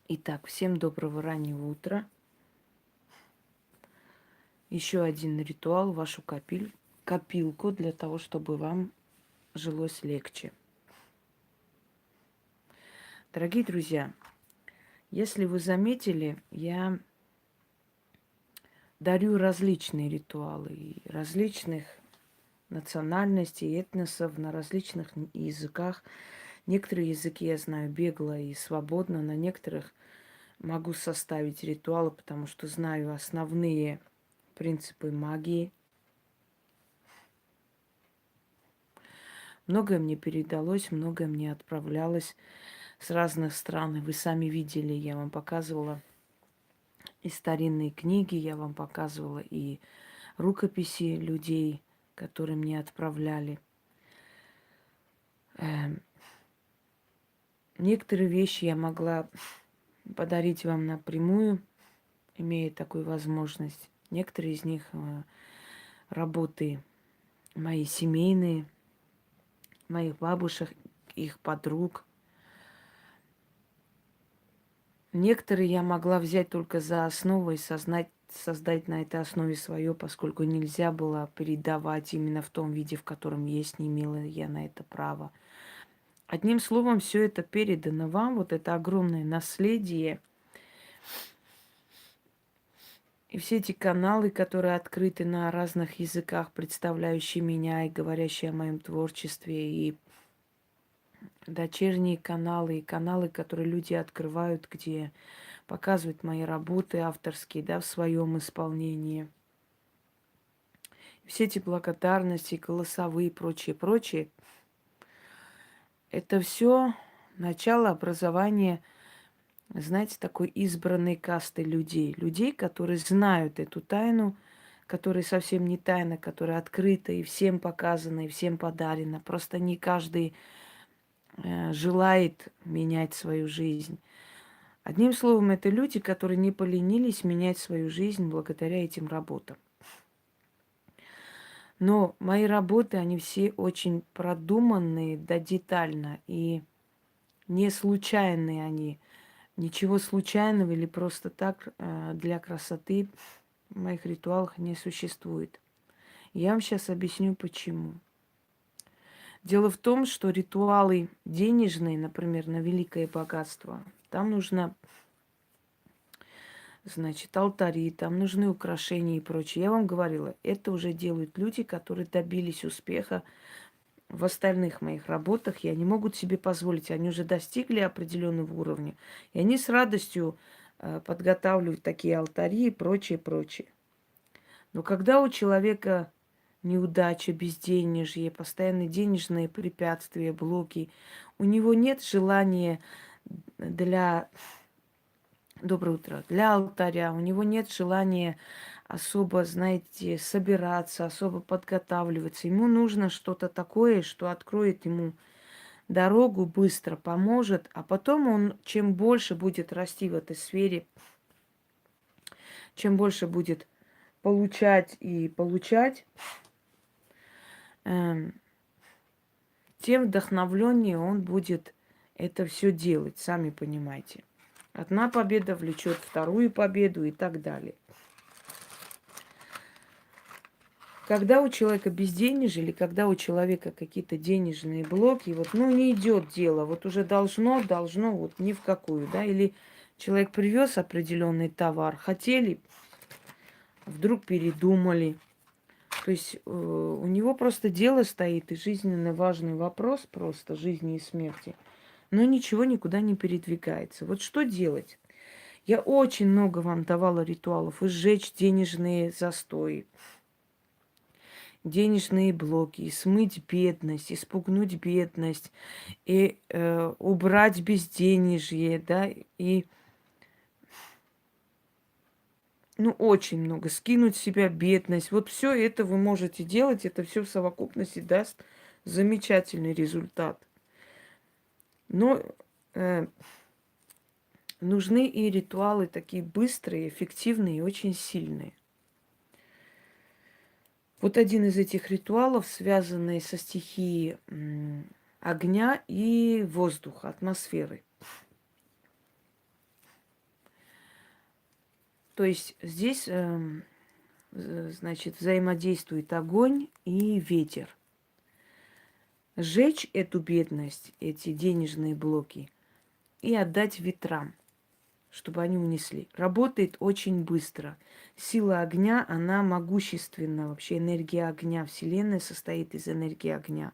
Итак, всем доброго раннего утра. Еще один ритуал в вашу копилку для того, чтобы вам жилось легче. Дорогие друзья, если вы заметили, я дарю различные ритуалы и различных национальностей, этносов на различных языках. Некоторые языки я знаю бегло и свободно, на некоторых могу составить ритуалы, потому что знаю основные принципы магии. Многое мне передалось, многое мне отправлялось с разных стран. И вы сами видели, я вам показывала и старинные книги, я вам показывала и рукописи людей, которые мне отправляли. Некоторые вещи я могла подарить вам напрямую, имея такую возможность. Некоторые из них работы мои семейные, моих бабушек, их подруг. Некоторые я могла взять только за основу и создать на этой основе свое, поскольку нельзя было передавать именно в том виде, в котором есть, не имела я на это права. Одним словом, все это передано вам, вот это огромное наследие. И все эти каналы, которые открыты на разных языках, представляющие меня и говорящие о моем творчестве, и дочерние каналы, и каналы, которые люди открывают, где показывают мои работы авторские, да, в своем исполнении. Все эти благодарности, голосовые и прочее, прочее, это все начало образования, знаете, такой избранной касты людей. Людей, которые знают эту тайну, которая совсем не тайна, которая открыта и всем показана, и всем подарена. Просто не каждый желает менять свою жизнь. Одним словом, это люди, которые не поленились менять свою жизнь благодаря этим работам. Но мои работы, они все очень продуманные, да, детально, и не случайные они. Ничего случайного или просто так для красоты в моих ритуалах не существует. Я вам сейчас объясню, почему. Дело в том, что ритуалы денежные, например, на великое богатство, там нужно, значит, алтари, там нужны украшения и прочее. Я вам говорила, это уже делают люди, которые добились успеха в остальных моих работах, и они могут себе позволить, они уже достигли определенного уровня, и они с радостью подготавливают такие алтари и прочее, прочее. Но когда у человека неудача, безденежье, постоянные денежные препятствия, блоки, у него нет желания для доброе утро, для алтаря, у него нет желания особо, знаете, собираться, особо подготавливаться. Ему нужно что-то такое, что откроет ему дорогу, быстро поможет, а потом он, чем больше будет расти в этой сфере, чем больше будет получать и получать, эм, тем вдохновленнее он будет это все делать, сами понимаете. Одна победа влечет вторую победу и так далее. Когда у человека безденежье или когда у человека какие-то денежные блоки, вот, ну, не идет дело, вот уже должно, вот ни в какую, да, или человек привез определенный товар, хотели, вдруг передумали. То есть у него просто дело стоит, и жизненно важный вопрос просто жизни и смерти, но ничего никуда не передвигается. Вот что делать? Я очень много вам давала ритуалов: и сжечь денежные застои, денежные блоки, и смыть бедность, испугнуть бедность, и убрать безденежье, да, и, ну, очень много, скинуть с себя бедность. Вот все это вы можете делать, это все в совокупности даст замечательный результат. Но э, нужны и ритуалы такие быстрые, эффективные и очень сильные. Вот один из этих ритуалов, связанный со стихией огня и воздуха, атмосферы. То есть здесь, значит, взаимодействует огонь и ветер. Сжечь эту бедность, эти денежные блоки, и отдать ветрам, чтобы они унесли. Работает очень быстро. Сила огня, она могущественна. Вообще энергия огня. Вселенная состоит из энергии огня.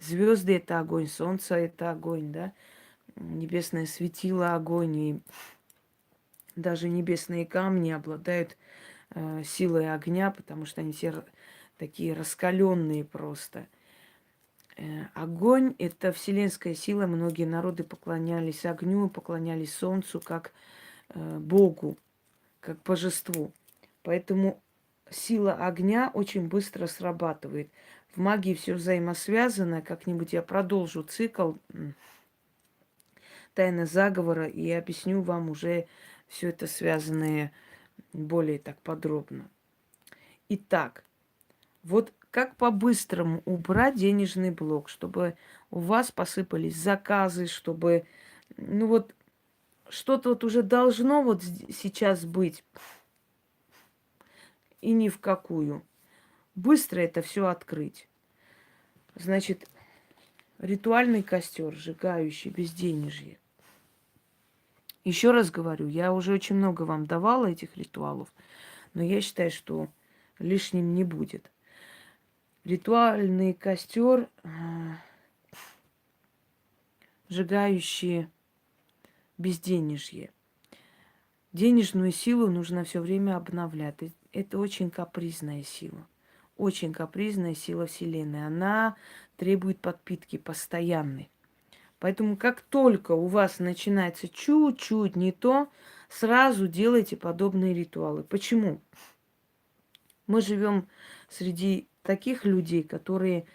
Звезды это огонь, солнце это огонь, да? Небесное светило огонь, и даже небесные камни обладают силой огня, потому что они все такие раскаленные просто. Огонь – это вселенская сила. Многие народы поклонялись огню, поклонялись солнцу как Богу, как божеству. Поэтому сила огня очень быстро срабатывает. В магии все взаимосвязано. Как-нибудь я продолжу цикл «Тайна заговора» и объясню вам уже все это связанное более так подробно. Итак, вот как по-быстрому убрать денежный блок, чтобы у вас посыпались заказы, чтобы, ну вот, что-то вот уже должно вот сейчас быть, и ни в какую. Быстро это все открыть. Значит, ритуальный костер, сжигающий безденежье. Еще раз говорю, я уже очень много вам давала этих ритуалов, но я считаю, что лишним не будет. Ритуальный костер, сжигающий безденежье. Денежную силу нужно все время обновлять. Это очень капризная сила. Очень капризная сила Вселенной. Она требует подпитки постоянной. Поэтому как только у вас начинается чуть-чуть не то, сразу делайте подобные ритуалы. Почему? Мы живем среди таких людей, которые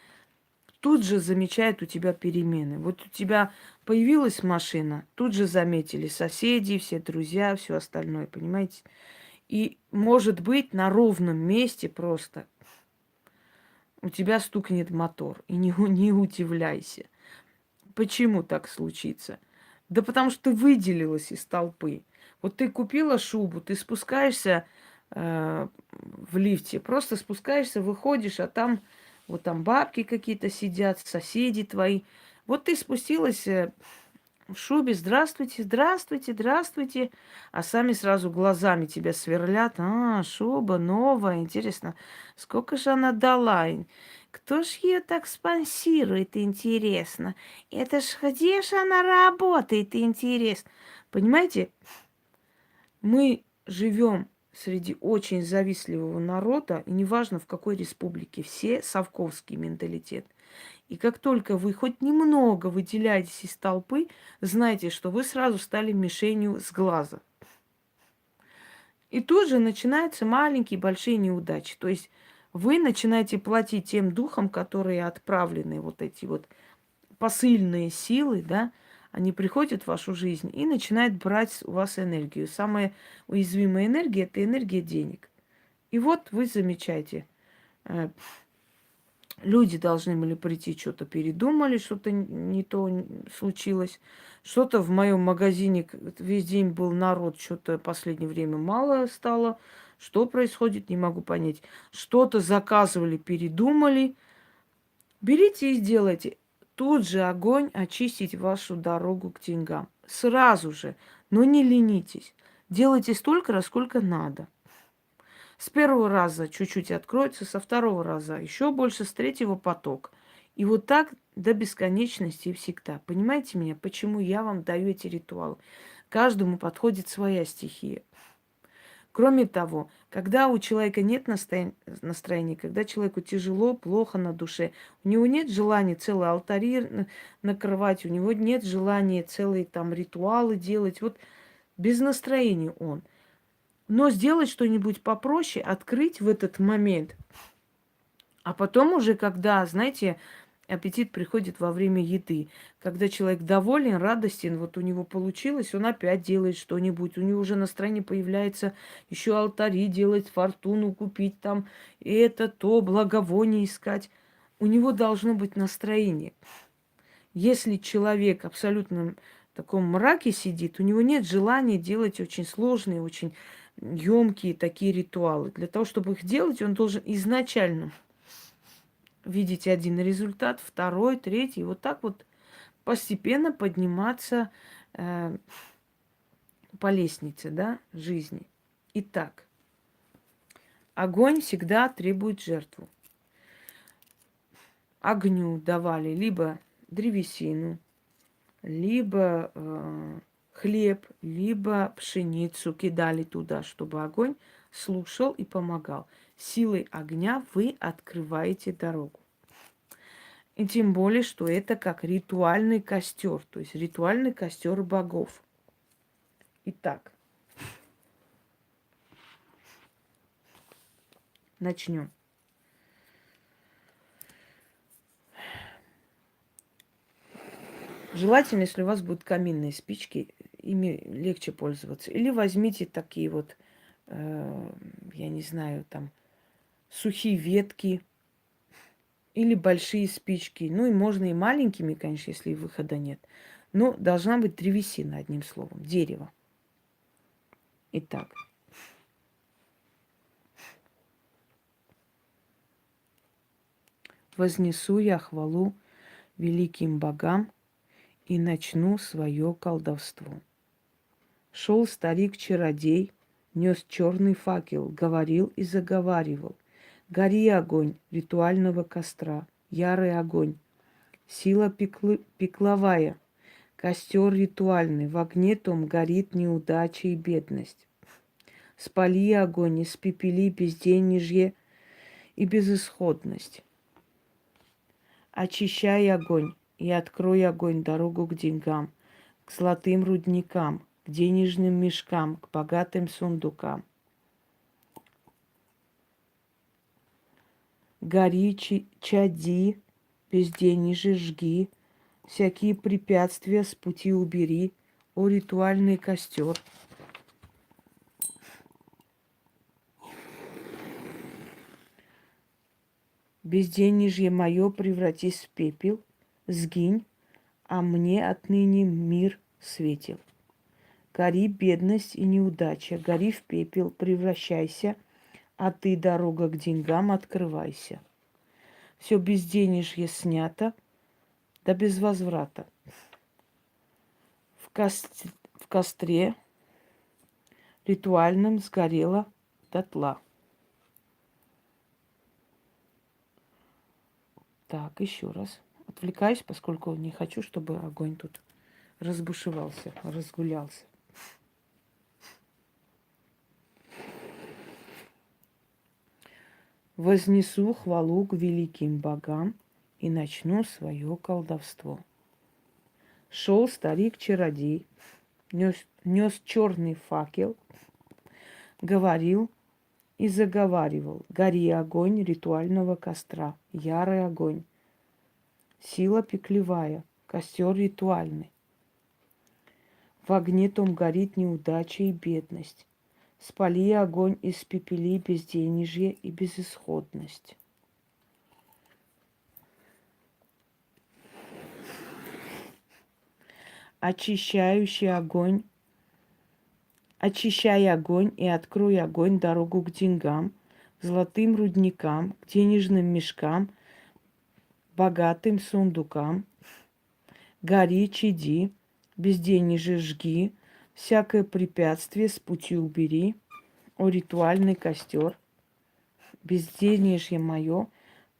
тут же замечают у тебя перемены. Вот у тебя появилась машина, тут же заметили соседи, все друзья, все остальное, понимаете? И, может быть, на ровном месте просто у тебя стукнет мотор. И не удивляйся. Почему так случится? Да потому что ты выделилась из толпы. Вот ты купила шубу, ты спускаешься в лифте, просто спускаешься, выходишь, а там вот там бабки какие-то сидят, соседи твои. Вот ты спустилась в шубе, здравствуйте, здравствуйте, здравствуйте, а сами сразу глазами тебя сверлят. А, шуба новая, интересно, сколько же она дала? Кто ж ее так спонсирует, интересно? Это ж где ж она работает, интересно? Понимаете, мы живем среди очень завистливого народа, и неважно в какой республике, все совковский менталитет. И как только вы хоть немного выделяетесь из толпы, знайте, что вы сразу стали мишенью с глаза. И тут же начинаются маленькие, большие неудачи. То есть вы начинаете платить тем духам, которые отправлены, вот эти вот посыльные силы, да, они приходят в вашу жизнь и начинают брать у вас энергию. Самая уязвимая энергия – это энергия денег. И вот вы замечаете, люди должны были прийти, что-то передумали, что-то не то случилось. Что-то в моем магазине весь день был народ, что-то в последнее время мало стало. Что происходит, не могу понять. Что-то заказывали, передумали. Берите и сделайте. Тут же огонь очистить вашу дорогу к деньгам. Сразу же. Но не ленитесь. Делайте столько раз, сколько надо. С первого раза чуть-чуть откроется, со второго раза еще больше, с третьего поток. И вот так до бесконечности и всегда. Понимаете меня, почему я вам даю эти ритуалы? Каждому подходит своя стихия. Кроме того, когда у человека нет настроения, когда человеку тяжело, плохо на душе, у него нет желания целый алтарь накрывать, у него нет желания целые там ритуалы делать. Вот без настроения он. Но сделать что-нибудь попроще, открыть в этот момент. А потом уже, когда, знаете, аппетит приходит во время еды. Когда человек доволен, радостен, вот у него получилось, он опять делает что-нибудь. У него уже настроение появляется, еще алтари делать, фортуну купить там, и это то, благовоние искать. У него должно быть настроение. Если человек абсолютно в таком мраке сидит, у него нет желания делать очень сложные, очень емкие такие ритуалы. Для того, чтобы их делать, он должен изначально видеть один результат, второй, третий, вот так вот постепенно подниматься по лестнице, да, жизни. Итак, огонь всегда требует жертву. Огню давали либо древесину, либо хлеб, либо пшеницу кидали туда, чтобы огонь слушал и помогал. Силой огня вы открываете дорогу. И тем более, что это как ритуальный костер, то есть ритуальный костер богов. Итак, начнем. Желательно, если у вас будут каминные спички, ими легче пользоваться. Или возьмите такие вот, я не знаю, там, сухие ветки или большие спички. Ну и можно и маленькими, конечно, если выхода нет. Но должна быть древесина, одним словом, дерево. Итак, вознесу я хвалу великим богам и начну свое колдовство. Шел старик-чародей, нес черный факел, говорил и заговаривал. Гори огонь ритуального костра, ярый огонь, сила пекловая, костер ритуальный, в огне том горит неудача и бедность. Спали огонь, испепели безденежье и безысходность. Очищай огонь и открой огонь дорогу к деньгам, к золотым рудникам, к денежным мешкам, к богатым сундукам. Гори, чади, безденежье жги, всякие препятствия с пути убери, о ритуальный костер. Безденежье мое превратись в пепел, сгинь, а мне отныне мир светил. Гори бедность и неудача, гори в пепел, превращайся, а ты, дорога к деньгам, открывайся. Все безденежье снято, да без возврата. В костре ритуальном сгорела дотла. Так, еще раз. Отвлекаюсь, поскольку не хочу, чтобы огонь тут разбушевался, разгулялся. Вознесу хвалу к великим богам и начну свое колдовство. Шел старик-чародей, нес черный факел, говорил и заговаривал. Гори огонь ритуального костра, ярый огонь, сила пеклевая, костер ритуальный. В огне том горит неудача и бедность. Спали огонь, испепели безденежье и безысходность. Очищающий огонь, очищай огонь и открой огонь дорогу к деньгам, к золотым рудникам, к денежным мешкам, богатым сундукам. Гори, чади, безденежье жги, всякое препятствие с пути убери, о ритуальный костер. Безденежье мое,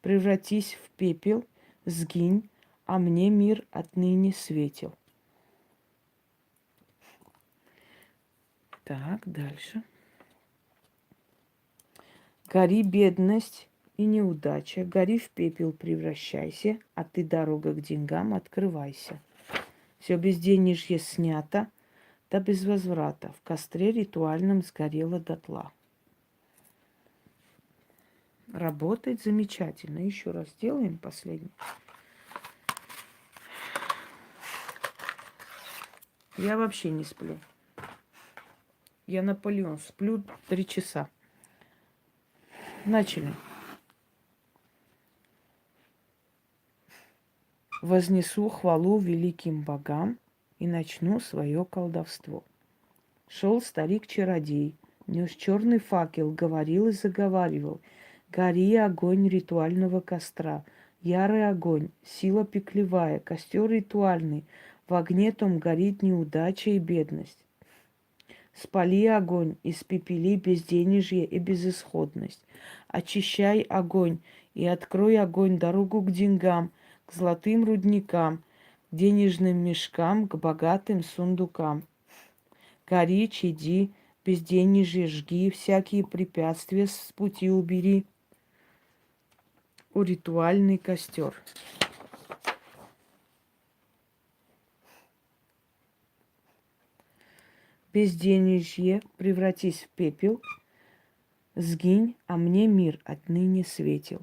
превратись в пепел, сгинь, а мне мир отныне светил. Так, дальше. Гори бедность и неудача, гори в пепел превращайся, а ты, дорога к деньгам, открывайся. Все безденежье снято, да без возврата. В костре ритуальном сгорело дотла. Работает замечательно. Еще раз делаем последний. Я вообще не сплю. Я Наполеон. Сплю 3 часа. Начали. Вознесу хвалу великим богам и начну свое колдовство. Шел старик-чародей, Нес черный факел, говорил и заговаривал. Гори огонь ритуального костра. Ярый огонь, сила пеклевая, костер ритуальный. В огне том горит неудача и бедность. Спали огонь, испепели безденежье и безысходность. Очищай огонь и открой огонь дорогу к деньгам, к золотым рудникам, к денежным мешкам, к богатым сундукам. Гори, чади, безденежье жги, всякие препятствия с пути убери. О, ритуальный костер. Безденежье, превратись в пепел, сгинь, а мне мир отныне светил.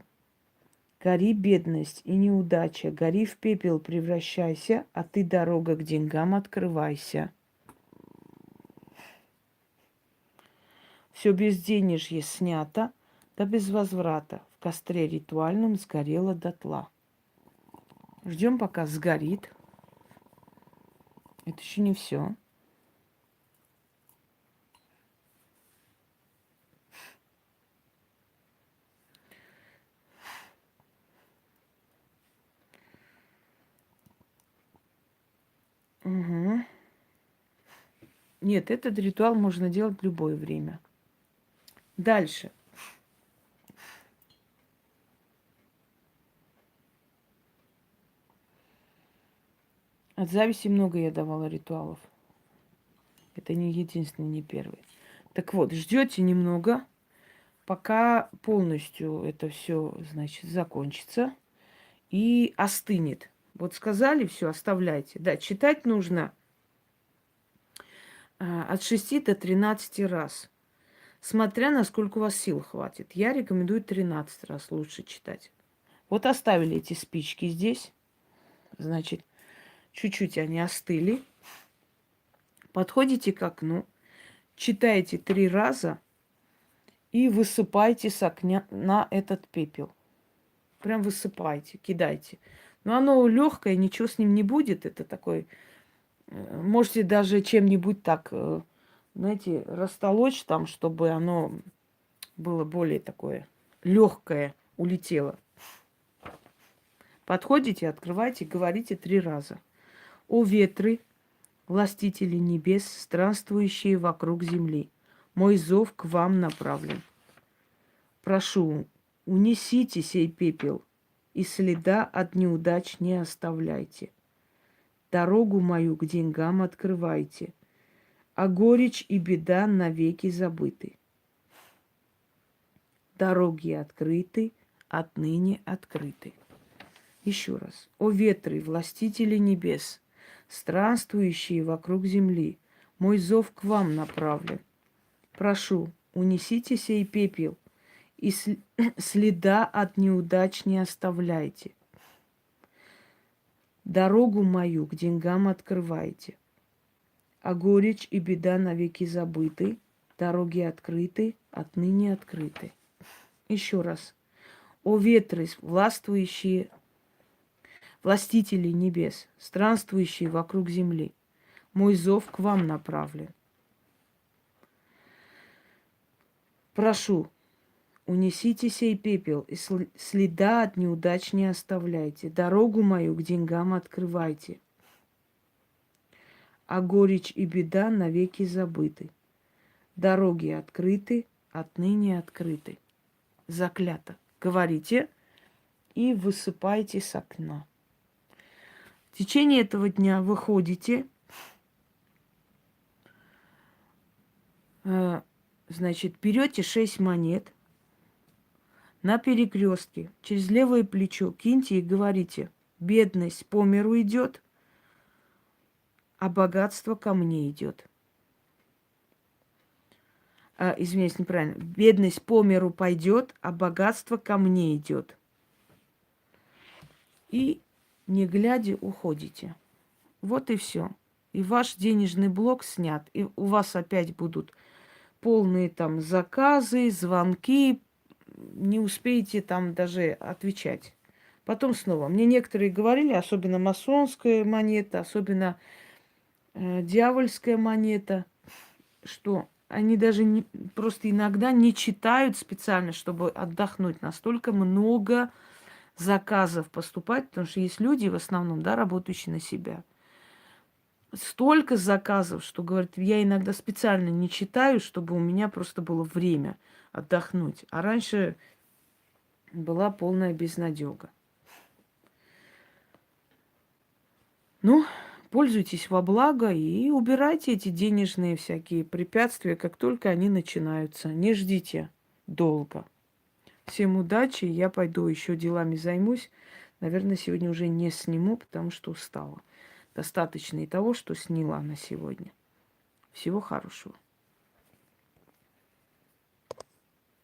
Гори, бедность и неудача, гори в пепел превращайся, а ты, дорога к деньгам, открывайся. Все безденежье снято, да без возврата. В костре ритуальном сгорело дотла. Ждем, пока сгорит. Это еще не все. Угу. Нет, этот ритуал можно делать в любое время. Дальше. От зависти много я давала ритуалов. Это не единственный, не первый. Так вот, ждете немного, пока полностью это все, значит, закончится и остынет. Вот сказали, все, оставляйте. Да, читать нужно от 6 до 13 раз, смотря насколько у вас сил хватит. Я рекомендую 13 раз лучше читать. Вот оставили эти спички здесь. Значит, чуть-чуть они остыли. Подходите к окну, читаете 3 раза и высыпайте с окна на этот пепел. Прям высыпайте, кидайте. Но оно легкое, ничего с ним не будет. Это такой... Можете даже чем-нибудь так, знаете, растолочь там, чтобы оно было более такое легкое, улетело. Подходите, открывайте, говорите 3 раза. О ветры, властители небес, странствующие вокруг земли, мой зов к вам направлен. Прошу, унесите сей пепел, и следа от неудач не оставляйте. Дорогу мою к деньгам открывайте, а горечь и беда навеки забыты. Дороги открыты, отныне открыты. Еще раз. О ветры, властители небес, странствующие вокруг земли, мой зов к вам направлен. Прошу, унесите сей пепел, и следа от неудач не оставляйте. Дорогу мою к деньгам открывайте, а горечь и беда навеки забыты, дороги открыты, отныне открыты. Еще раз. О ветры, властвующие, властители небес, странствующие вокруг земли, мой зов к вам направлен. Прошу, унесите сей пепел, и следа от неудач не оставляйте. Дорогу мою к деньгам открывайте, а горечь и беда навеки забыты. Дороги открыты, отныне открыты. Заклято. Говорите и высыпайте с окна. В течение этого дня выходите, значит, берете 6 монет на перекрестке, через левое плечо киньте и говорите: бедность по миру идет, а богатство ко мне идет. Извиняюсь, неправильно. Бедность по миру пойдет, а богатство ко мне идет. И, не глядя, уходите. Вот и все. И ваш денежный блок снят. И у вас опять будут полные там заказы, звонки. Не успеете там даже отвечать. Потом снова. Мне некоторые говорили, особенно масонская монета, особенно дьявольская монета, что они даже просто иногда не читают специально, чтобы отдохнуть. Настолько много заказов поступать, потому что есть люди, в основном, да, работающие на себя. Столько заказов, что, говорит, я иногда специально не читаю, чтобы у меня просто было время отдохнуть. А раньше была полная безнадега. Ну, пользуйтесь во благо и убирайте эти денежные всякие препятствия, как только они начинаются. Не ждите долго. Всем удачи, я пойду еще делами займусь. Наверное, сегодня уже не сниму, потому что устала. Достаточно и того, что сняла на сегодня. Всего хорошего.